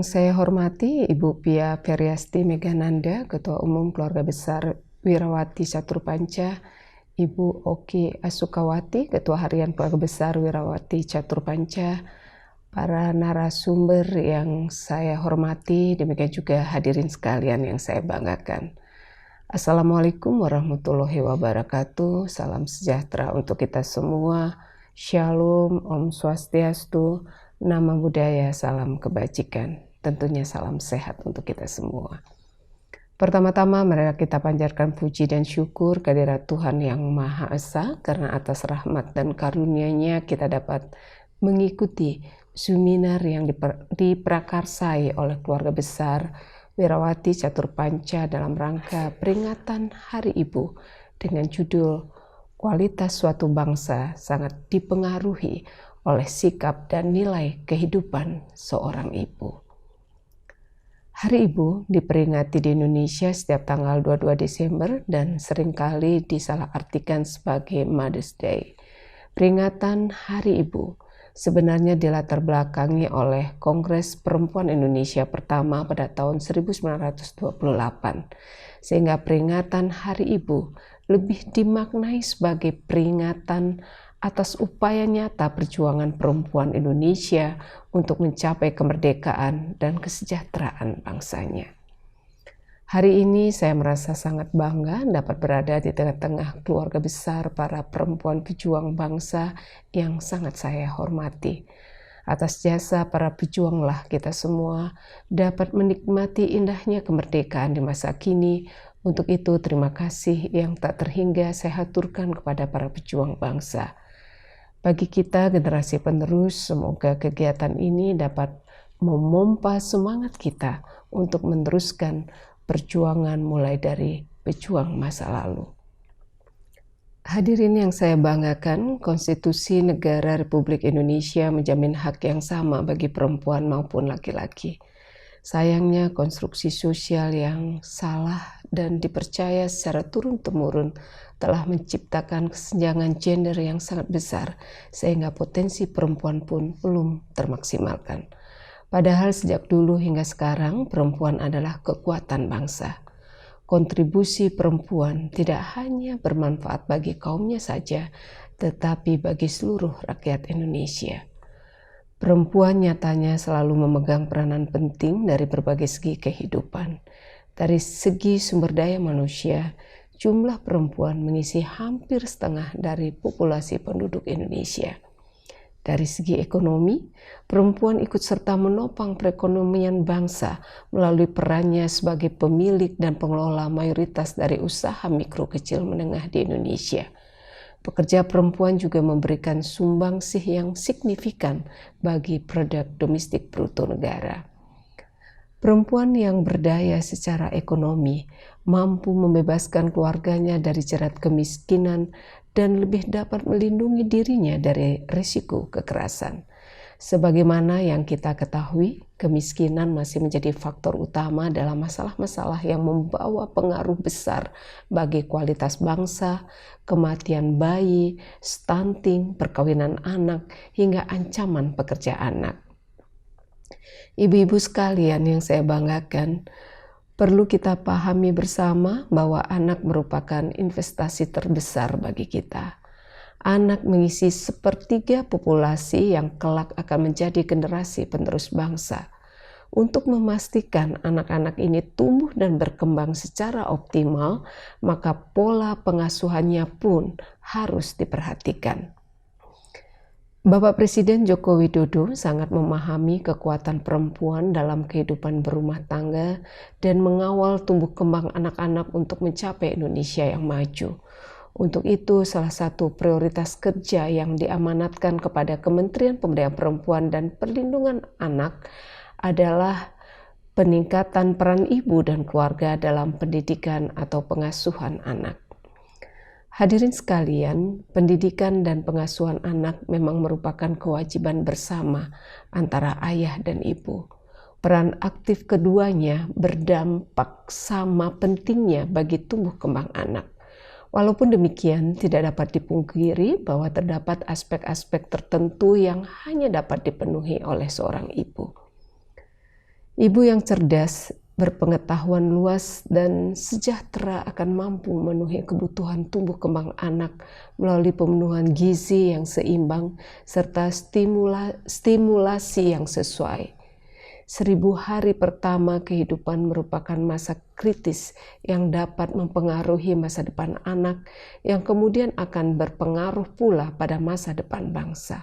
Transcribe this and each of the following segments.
Yang saya hormati Ibu Pia Feryasti Megananda, Ketua Umum Keluarga Besar Wirawati Catur Panca, Ibu Oki Asukawati, Ketua Harian Keluarga Besar Wirawati Catur Panca, para narasumber yang saya hormati, demikian juga hadirin sekalian yang saya banggakan. Assalamualaikum warahmatullahi wabarakatuh, salam sejahtera untuk kita semua, Shalom, Om Swastiastu, Nama Budaya, salam kebajikan, tentunya salam sehat untuk kita semua. Pertama-tama mari kita panjatkan puji dan syukur kehadirat Tuhan Yang Maha Esa, karena atas rahmat dan karunia-Nya kita dapat mengikuti seminar yang diprakarsai oleh keluarga besar Wirawati Catur Panca dalam rangka peringatan Hari Ibu dengan judul Kualitas Suatu Bangsa Sangat Dipengaruhi oleh Sikap dan Nilai Kehidupan Seorang Ibu. Hari Ibu diperingati di Indonesia setiap tanggal 22 Desember dan seringkali disalahartikan sebagai Mother's Day. Peringatan Hari Ibu sebenarnya dilatar belakangi oleh Kongres Perempuan Indonesia pertama pada tahun 1928, sehingga peringatan Hari Ibu lebih dimaknai sebagai peringatan atas upaya nyata perjuangan perempuan Indonesia untuk mencapai kemerdekaan dan kesejahteraan bangsanya. Hari ini saya merasa sangat bangga dapat berada di tengah-tengah keluarga besar para perempuan pejuang bangsa yang sangat saya hormati. Atas jasa para pejuanglah kita semua dapat menikmati indahnya kemerdekaan di masa kini. Untuk itu terima kasih yang tak terhingga saya haturkan kepada para pejuang bangsa. Bagi kita generasi penerus, semoga kegiatan ini dapat memompa semangat kita untuk meneruskan perjuangan mulai dari pejuang masa lalu. Hadirin yang saya banggakan, Konstitusi Negara Republik Indonesia menjamin hak yang sama bagi perempuan maupun laki-laki. Sayangnya konstruksi sosial yang salah dan dipercaya secara turun-temurun telah menciptakan kesenjangan gender yang sangat besar sehingga potensi perempuan pun belum termaksimalkan. Padahal sejak dulu hingga sekarang perempuan adalah kekuatan bangsa. Kontribusi perempuan tidak hanya bermanfaat bagi kaumnya saja, tetapi bagi seluruh rakyat Indonesia. Perempuan nyatanya selalu memegang peranan penting dari berbagai segi kehidupan. Dari segi sumber daya manusia, jumlah perempuan mengisi hampir setengah dari populasi penduduk Indonesia. Dari segi ekonomi, perempuan ikut serta menopang perekonomian bangsa melalui perannya sebagai pemilik dan pengelola mayoritas dari usaha mikro kecil menengah di Indonesia. Pekerja perempuan juga memberikan sumbangsih yang signifikan bagi produk domestik bruto negara. Perempuan yang berdaya secara ekonomi mampu membebaskan keluarganya dari jerat kemiskinan dan lebih dapat melindungi dirinya dari risiko kekerasan. Sebagaimana yang kita ketahui, kemiskinan masih menjadi faktor utama dalam masalah-masalah yang membawa pengaruh besar bagi kualitas bangsa, kematian bayi, stunting, perkawinan anak, hingga ancaman pekerja anak. Ibu-ibu sekalian yang saya banggakan, perlu kita pahami bersama bahwa anak merupakan investasi terbesar bagi kita. Anak mengisi sepertiga populasi yang kelak akan menjadi generasi penerus bangsa. Untuk memastikan anak-anak ini tumbuh dan berkembang secara optimal, maka pola pengasuhannya pun harus diperhatikan. Bapak Presiden Joko Widodo sangat memahami kekuatan perempuan dalam kehidupan berumah tangga dan mengawal tumbuh kembang anak-anak untuk mencapai Indonesia yang maju. Untuk itu, salah satu prioritas kerja yang diamanatkan kepada Kementerian Pemberdayaan Perempuan dan Perlindungan Anak adalah peningkatan peran ibu dan keluarga dalam pendidikan atau pengasuhan anak. Hadirin sekalian, pendidikan dan pengasuhan anak memang merupakan kewajiban bersama antara ayah dan ibu. Peran aktif keduanya berdampak sama pentingnya bagi tumbuh kembang anak. Walaupun demikian, tidak dapat dipungkiri bahwa terdapat aspek-aspek tertentu yang hanya dapat dipenuhi oleh seorang ibu. Ibu yang cerdas, berpengetahuan luas, dan sejahtera akan mampu memenuhi kebutuhan tumbuh kembang anak melalui pemenuhan gizi yang seimbang serta stimulasi yang sesuai. 1000 hari pertama kehidupan merupakan masa kritis yang dapat mempengaruhi masa depan anak yang kemudian akan berpengaruh pula pada masa depan bangsa.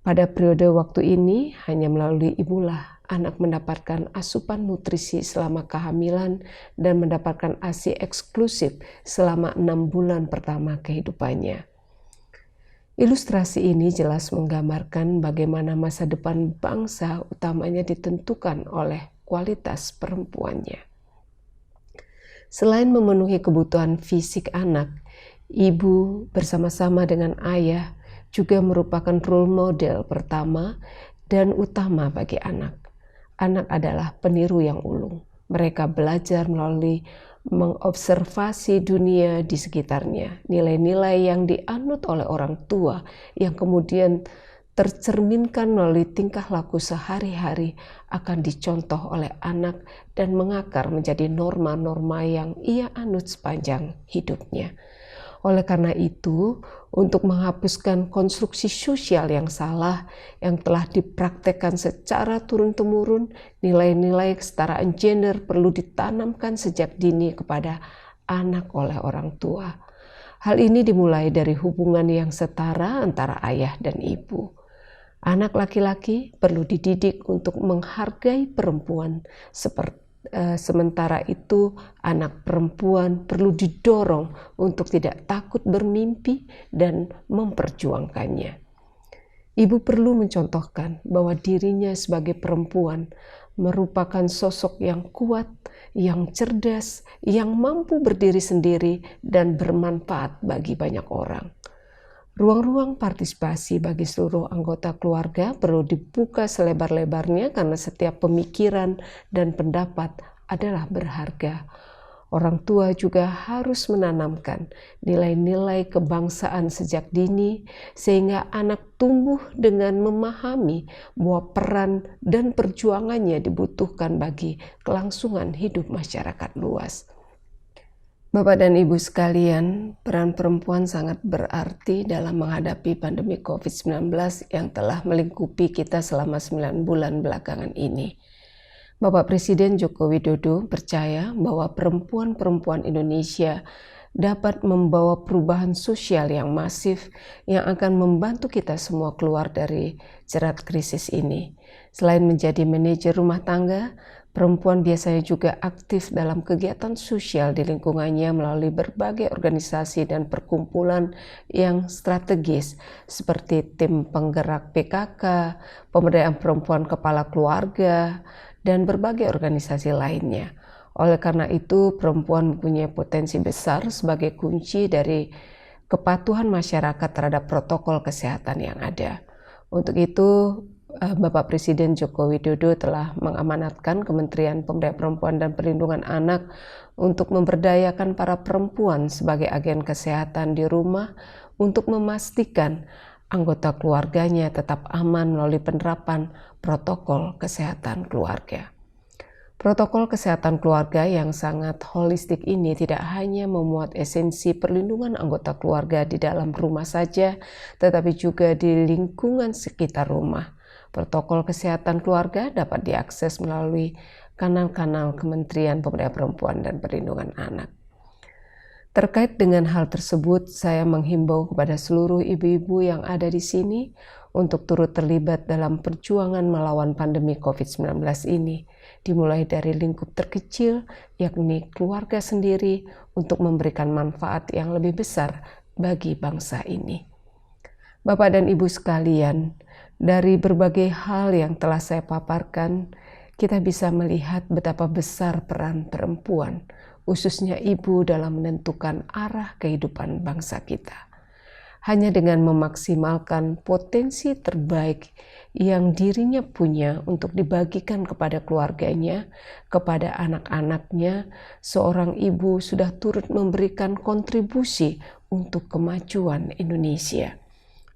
Pada periode waktu ini, hanya melalui ibulah anak mendapatkan asupan nutrisi selama kehamilan dan mendapatkan ASI eksklusif selama 6 bulan pertama kehidupannya. Ilustrasi ini jelas menggambarkan bagaimana masa depan bangsa utamanya ditentukan oleh kualitas perempuannya. Selain memenuhi kebutuhan fisik anak, ibu bersama-sama dengan ayah juga merupakan role model pertama dan utama bagi anak. Anak adalah peniru yang ulung. Mereka belajar melalui mengobservasi dunia di sekitarnya, nilai-nilai yang dianut oleh orang tua yang kemudian tercerminkan melalui tingkah laku sehari-hari akan dicontoh oleh anak dan mengakar menjadi norma-norma yang ia anut sepanjang hidupnya. Oleh karena itu, untuk menghapuskan konstruksi sosial yang salah yang telah dipraktekkan secara turun-temurun, nilai-nilai kesetaraan gender perlu ditanamkan sejak dini kepada anak oleh orang tua. Hal ini dimulai dari hubungan yang setara antara ayah dan ibu. Anak laki-laki perlu dididik untuk menghargai perempuan sementara itu anak perempuan perlu didorong untuk tidak takut bermimpi dan memperjuangkannya. Ibu perlu mencontohkan bahwa dirinya sebagai perempuan merupakan sosok yang kuat, yang cerdas, yang mampu berdiri sendiri dan bermanfaat bagi banyak orang. Ruang-ruang partisipasi bagi seluruh anggota keluarga perlu dibuka selebar-lebarnya karena setiap pemikiran dan pendapat adalah berharga. Orang tua juga harus menanamkan nilai-nilai kebangsaan sejak dini sehingga anak tumbuh dengan memahami bahwa peran dan perjuangannya dibutuhkan bagi kelangsungan hidup masyarakat luas. Bapak dan Ibu sekalian, peran perempuan sangat berarti dalam menghadapi pandemi COVID-19 yang telah melingkupi kita selama 9 bulan belakangan ini. Bapak Presiden Joko Widodo percaya bahwa perempuan-perempuan Indonesia dapat membawa perubahan sosial yang masif yang akan membantu kita semua keluar dari jerat krisis ini. Selain menjadi manajer rumah tangga, perempuan biasanya juga aktif dalam kegiatan sosial di lingkungannya melalui berbagai organisasi dan perkumpulan yang strategis seperti tim penggerak PKK, pemberdayaan perempuan kepala keluarga, dan berbagai organisasi lainnya. Oleh karena itu, perempuan mempunyai potensi besar sebagai kunci dari kepatuhan masyarakat terhadap protokol kesehatan yang ada. Untuk itu, Bapak Presiden Joko Widodo telah mengamanatkan Kementerian Pemberdayaan Perempuan dan Perlindungan Anak untuk memberdayakan para perempuan sebagai agen kesehatan di rumah untuk memastikan anggota keluarganya tetap aman melalui penerapan protokol kesehatan keluarga. Protokol kesehatan keluarga yang sangat holistik ini tidak hanya memuat esensi perlindungan anggota keluarga di dalam rumah saja, tetapi juga di lingkungan sekitar rumah. Protokol kesehatan keluarga dapat diakses melalui kanal-kanal Kementerian Pemberdayaan Perempuan dan Perlindungan Anak. Terkait dengan hal tersebut, saya menghimbau kepada seluruh ibu-ibu yang ada di sini untuk turut terlibat dalam perjuangan melawan pandemi COVID-19 ini, dimulai dari lingkup terkecil, yakni keluarga sendiri, untuk memberikan manfaat yang lebih besar bagi bangsa ini. Bapak dan Ibu sekalian, dari berbagai hal yang telah saya paparkan, kita bisa melihat betapa besar peran perempuan, khususnya ibu dalam menentukan arah kehidupan bangsa kita. Hanya dengan memaksimalkan potensi terbaik yang dirinya punya untuk dibagikan kepada keluarganya, kepada anak-anaknya, seorang ibu sudah turut memberikan kontribusi untuk kemajuan Indonesia.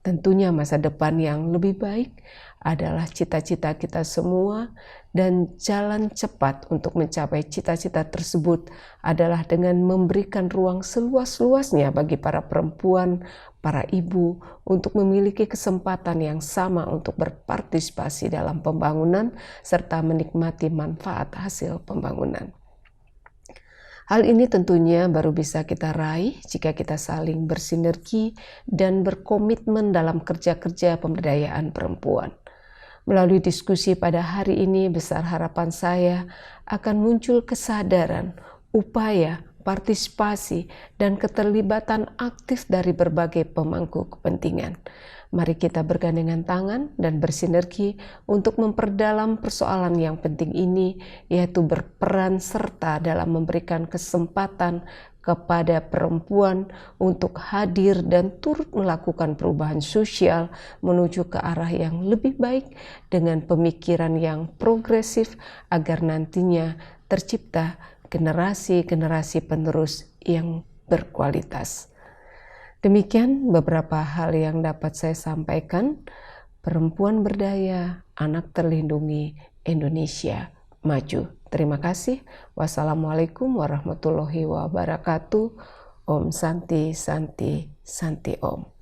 Tentunya masa depan yang lebih baik adalah cita-cita kita semua, dan jalan cepat untuk mencapai cita-cita tersebut adalah dengan memberikan ruang seluas-luasnya bagi para perempuan, para ibu untuk memiliki kesempatan yang sama untuk berpartisipasi dalam pembangunan serta menikmati manfaat hasil pembangunan. Hal ini tentunya baru bisa kita raih jika kita saling bersinergi dan berkomitmen dalam kerja-kerja pemberdayaan perempuan. Melalui diskusi pada hari ini, besar harapan saya akan muncul kesadaran, upaya, partisipasi, dan keterlibatan aktif dari berbagai pemangku kepentingan. Mari kita bergandengan tangan dan bersinergi untuk memperdalam persoalan yang penting ini, yaitu berperan serta dalam memberikan kesempatan kepada perempuan untuk hadir dan turut melakukan perubahan sosial menuju ke arah yang lebih baik dengan pemikiran yang progresif agar nantinya tercipta generasi-generasi penerus yang berkualitas. Demikian beberapa hal yang dapat saya sampaikan. Perempuan berdaya, anak terlindungi, Indonesia maju. Terima kasih. Wassalamualaikum warahmatullahi wabarakatuh. Om Santi Santi Santi Om.